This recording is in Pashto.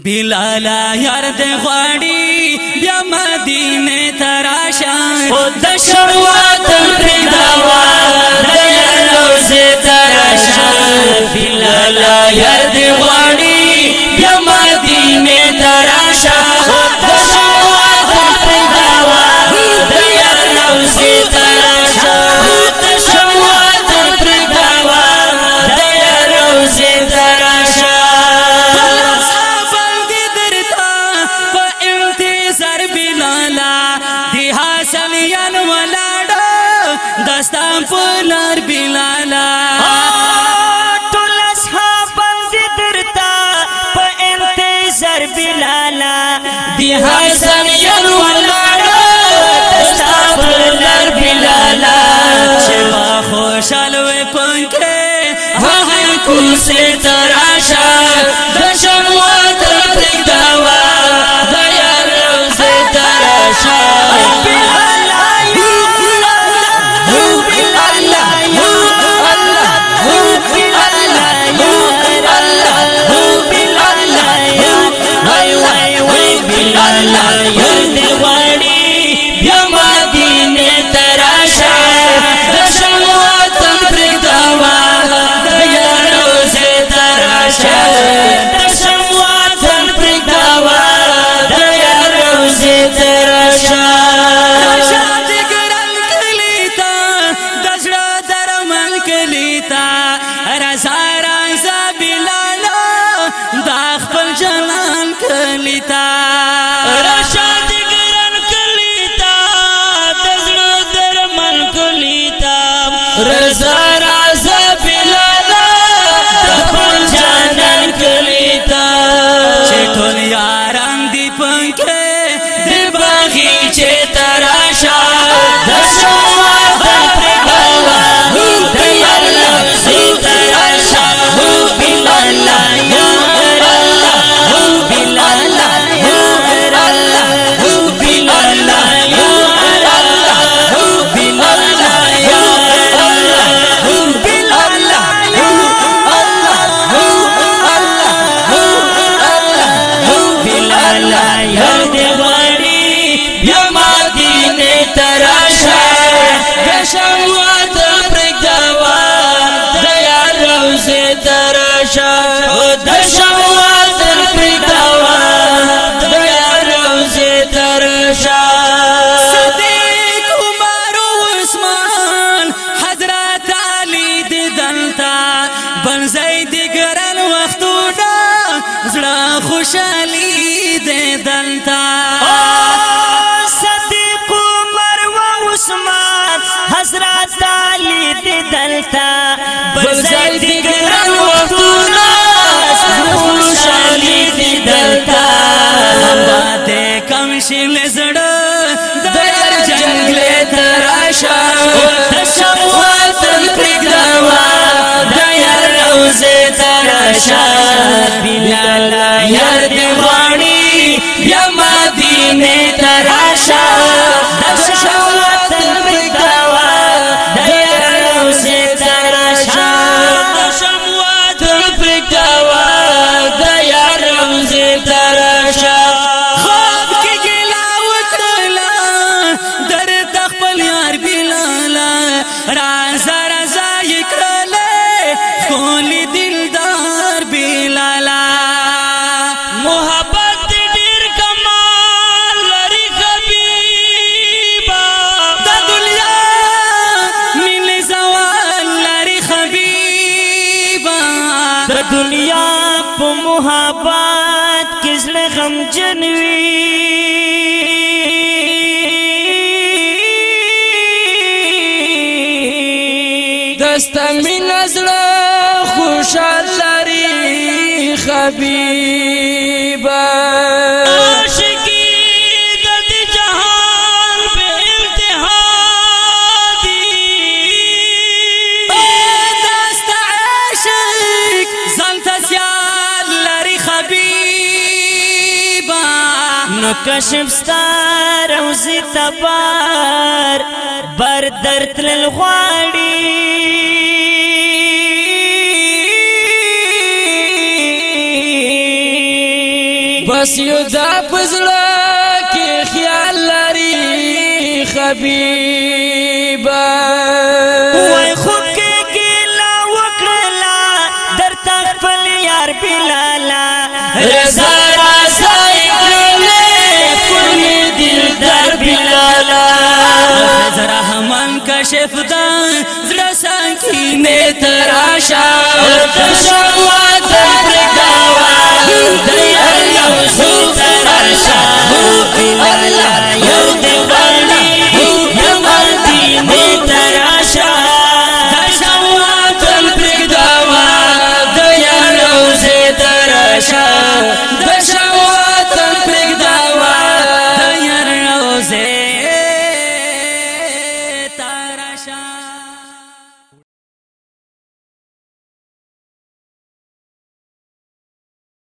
بلالا یار د غواړي بیا مدینه تراشه او د شروات پرېداوا د روزه تراشه بلالا یار د غواړي بیا مدینه تراشه او د شروات پرېداوا د روزه تراشه د شروات پرېداوا د روزه تراشه دستان پلار بلالا ټول اصحاب دې درتا په انتظار بلالا دی حسن ین ولاړو دستان پلار بلالا چې خوشاله وې پنکه هغه کوسه تراشه د شموات پرېږدوا د یار روزه تراشه رشاد ګران کلیتا دزړه درمن کلیتا رضا رازا بلالا دخل جانان کلیتا چه ټول یاران دی پنکه دی باغیچه تراشا د شوات پرېږدوا د یار روزه تراشا بلالا یا شوات پرېږدوا د یار روزه تراشه د شوات پرېږدوا د یار روزه تراشه صدیق عمر عثمان حضرت علي د دلتا بن زید ګران وختونه زړه خوشالي د دلتا صدیق عمر عثمان حضرت علی دی دلتا بزید گران وقتونا خوشالی دی دلتا بات کم شل زڑا در جنگل تراشا تشوات پرېږدوا د یار روزه تراشا بلالا یار دی غواړي بیا مدینه تراشا تشوات پرېږدوا د یار روزه تراشا تشوات پرېږدوا د یار روزه تراشا خوب کې ګیله وکړله درته خپل یار بلالا رازه رازه یې کړلې ښکلي دلدار بلالا محبت ډېر کمال لري حبیبا د دنیا مینې زوال لري حبیبا د دنیا په محبت کې زړه غمجن وي دسته مینه زړه خوشحال لري حبیبا عاشقي د دې جهان بې انتها دي دسته عاشق ځان ته سیال لري حبیبا نو کشف ستا روزې ته بار در تلل غواړي بس یو دا پزړه کې خیال لري حبیبا وای خو کې ګیلا وکړلا درته خپل یار بلالا رضا رضا کړلې کلی دلدار بلالا زرا همان کشف دا زړه سانکی نه تراشا